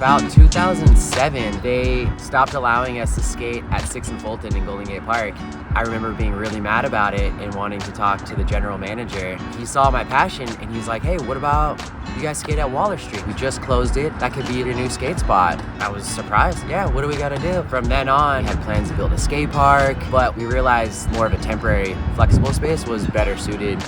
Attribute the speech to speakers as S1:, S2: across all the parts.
S1: about 2007, they stopped allowing us to skate at 6th and Fulton in Golden Gate Park. I remember being really mad about it and wanting to talk to the general manager. He saw my passion and he's like, hey, what about you guys skate at Waller Street? We just closed it. That could be your new skate spot. I was surprised. Yeah, what do we gotta do? From then on, we had plans to build a skate park, but we realized more of a temporary, flexible space was better suited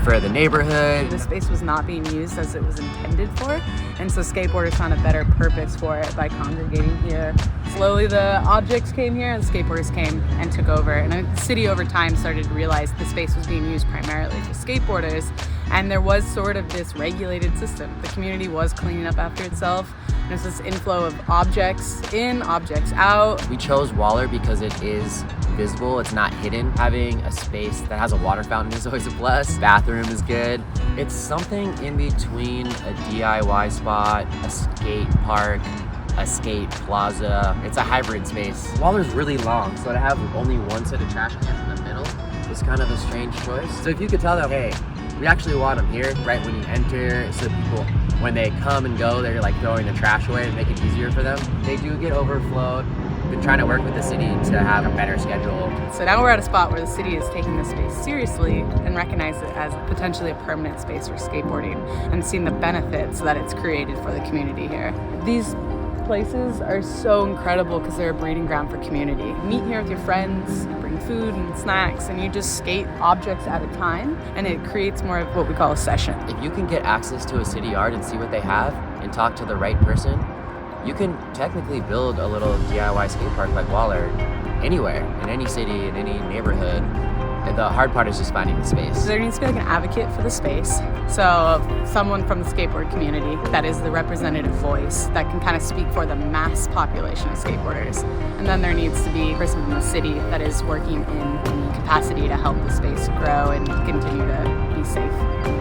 S1: for the neighborhood.
S2: The space was not being used as it was intended for, and so skateboarders found a better purpose for it by congregating here. Slowly the objects came here and skateboarders came and took over, and the city over time started to realize the space was being used primarily for skateboarders, and there was sort of this regulated system. The community was cleaning up after itself. There's this inflow of objects in, objects out.
S1: We chose Waller because it is visible, it's not hidden. Having a space that has a water fountain is always a plus. Bathroom is good. It's something in between a DIY spot, a skate park, a skate plaza. It's a hybrid space. Waller's really long, so to have only one set of trash cans in the middle was kind of a strange choice. So if you could tell them, hey, we actually want them here right when you enter, so people, when they come and go, they're like throwing the trash away to make it easier for them. They do get overflowed. Been trying to work with the city to have a better schedule.
S2: So now we're at a spot where the city is taking this space seriously and recognize it as potentially a permanent space for skateboarding and seeing the benefits that it's created for the community here. These places are so incredible because they're a breeding ground for community. Meet here with your friends, bring food and snacks, and you just skate objects at a time, and it creates more of what we call a session.
S1: If you can get access to a city yard and see what they have and talk to the right person, you can technically build a little DIY skate park like Waller anywhere, in any city, in any neighborhood. And the hard part is just finding the space.
S2: So there needs to be like an advocate for the space. So someone from the skateboard community that is the representative voice that can kind of speak for the mass population of skateboarders. And then there needs to be a person from the city that is working in the capacity to help the space grow and continue to be safe.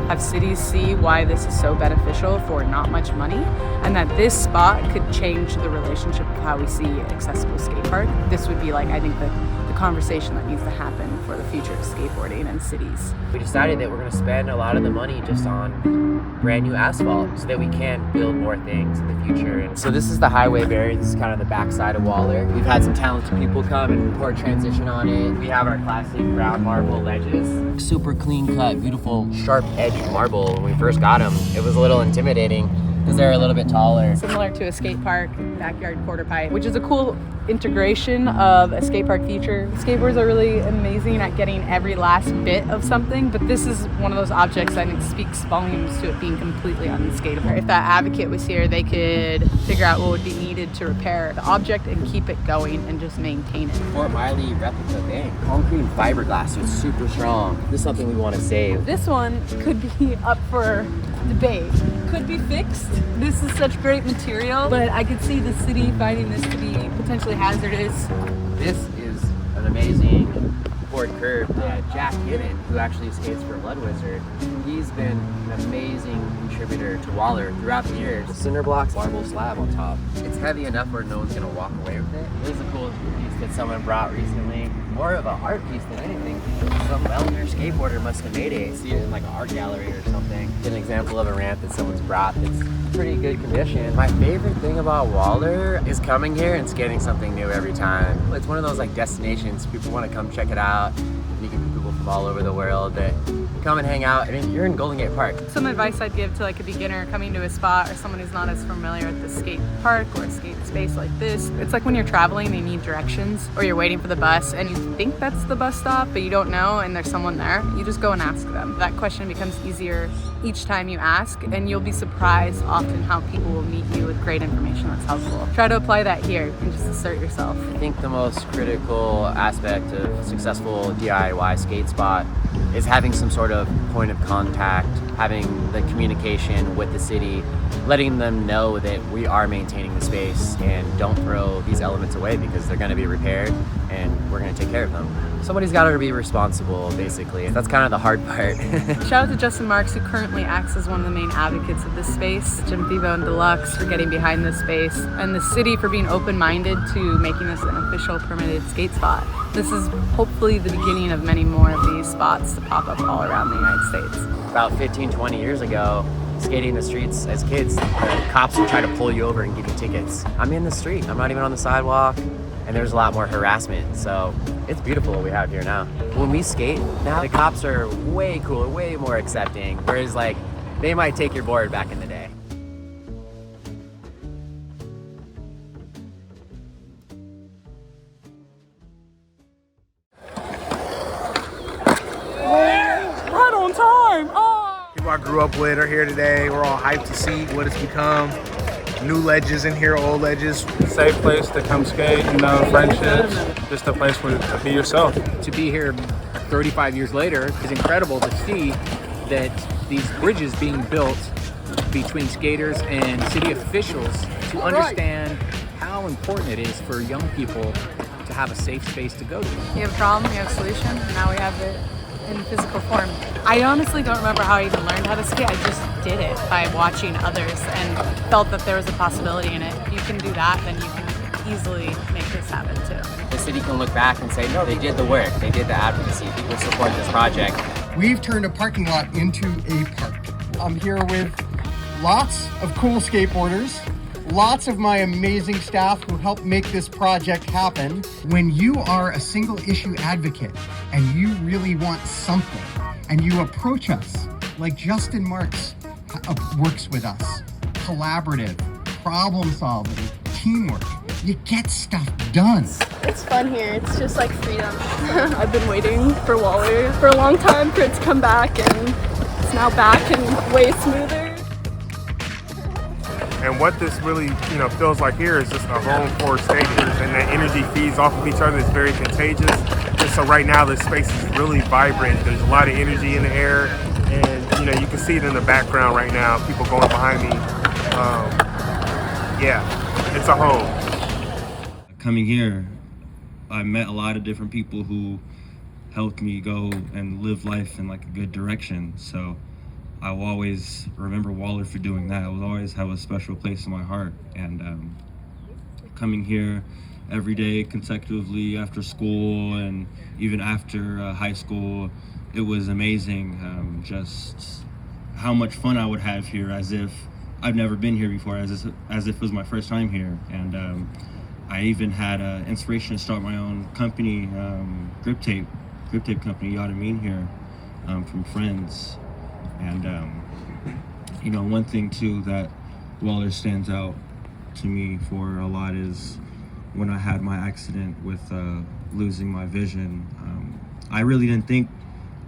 S2: Have cities see why this is so beneficial for not much money, and that this spot could change the relationship of how we see accessible skate park. This would be like, I think, the conversation that needs to happen for the future of skateboarding and cities.
S1: We decided that we're going to spend a lot of the money just on brand new asphalt so that we can build more things in the future. And so this is the highway barrier. This is kind of the backside of Waller. We've had some talented people come and pour transition on it. We have our classic brown marble ledges. Super clean cut, beautiful, sharp edged marble. When we first got them, it was a little intimidating because they're a little bit taller.
S2: Similar to a skate park, backyard quarter pipe, which is a cool integration of a skate park feature. Skateboards are really amazing at getting every last bit of something, but this is one of those objects that I think speaks volumes to it being completely unskateable. If that advocate was here, they could figure out what would be needed to repair the object and keep it going and just maintain it.
S1: Fort Miley replica bank. Concrete and fiberglass, so it's super strong. This is something we want to save.
S2: This one could be up for debate. Could be fixed. This is such great material, but I could see the city finding this to be potentially hazardous.
S1: This is an amazing board curb that Jack Gibbon, who actually skates for Blood Wizard, he's been an amazing contributor to Waller throughout the years. Cinder blocks, marble slab on top. It's heavy enough where no one's gonna walk away with it. This is a cool piece that someone brought recently. More of an art piece than anything. Some well-known skateboarder must have made it. See it in like an art gallery or something. An example of a ramp that someone's brought that's pretty good condition. My favorite thing about Waller is coming here and skating something new every time. It's one of those like destinations. People want to come check it out. You get people from all over the world that come and hang out. I mean, you're in Golden Gate Park.
S2: Some advice I'd give to like a beginner coming to a spot or someone who's not as familiar with the skate park or a skate space like this. It's like when you're traveling and you need directions, or you're waiting for the bus and you think that's the bus stop, but you don't know and there's someone there. You just go and ask them. That question becomes easier each time you ask, and you'll be surprised often how people will meet you with great information that's helpful. Try to apply that here and just assert yourself.
S1: I think the most critical aspect of a successful DIY skate spot is having some sort of point of contact, having the communication with the city, letting them know that we are maintaining the space and don't throw these elements away because they're going to be repaired and we're going to take care of them. Somebody's got to be responsible, basically. That's kind of the hard part.
S2: Shout out to Justin Marks, who currently acts as one of the main advocates of this space, Jim Thibault and Deluxe for getting behind this space, and the city for being open-minded to making this an official permitted skate spot. This is hopefully the beginning of many more of these spots to pop up all around the United States.
S1: About 15, 20 years ago, skating in the streets as kids, the cops would try to pull you over and give you tickets. I'm in the street. I'm not even on the sidewalk. And there's a lot more harassment. So it's beautiful what we have here now. When we skate now, the cops are way cooler, way more accepting. Whereas like, they might take your board back in the day.
S2: Right on time. Oh.
S3: People I grew up with are here today. We're all hyped to see what it's become. New ledges in here, old ledges.
S4: Safe place to come skate, friendships, just a place where to be yourself.
S5: To be here 35 years later is incredible to see that these bridges being built between skaters and city officials to understand how important it is for young people to have a safe space to go to.
S2: You have a problem, you have a solution, and now we have it in physical form. I honestly don't remember how I even learned how to skate. I just did it by watching others and felt that there was a possibility in it. If you can do that, then you can easily make this happen too.
S1: The city can look back and say, no, they did the work. They did the advocacy. People support this project.
S6: We've turned a parking lot into a park. I'm here with lots of cool skateboarders, lots of my amazing staff who helped make this project happen. When you are a single issue advocate and you really want something and you approach us like Justin Marks works with us, collaborative, problem solving, teamwork, you get stuff done.
S7: It's fun here. It's just like freedom. I've been waiting for Waller for a long time for it to come back, and it's now back and way smoother.
S3: And what this really, feels like here is just a home for skaters, and that energy feeds off of each other. It's very contagious. And so right now, this space is really vibrant. There's a lot of energy in the air, and you can see it in the background right now. People going behind me. It's a home.
S8: Coming here, I met a lot of different people who helped me go and live life in like a good direction. So I will always remember Waller for doing that. It will always have a special place in my heart. And coming here every day consecutively after school and even after high school, it was amazing. Just how much fun I would have here, as if I've never been here before, as if it was my first time here. And I even had inspiration to start my own company, grip tape company, you ought to mean here, from friends. And one thing too that Waller stands out to me for a lot is when I had my accident with losing my vision. I really didn't think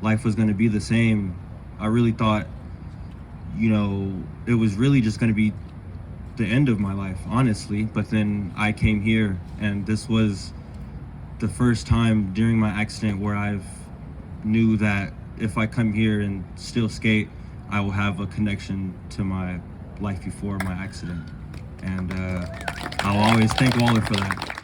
S8: life was going to be the same. I really thought, it was really just going to be the end of my life, honestly. But then I came here, and this was the first time during my accident where I've knew that if I come here and still skate, I will have a connection to my life before my accident. And I'll always thank Waller for that.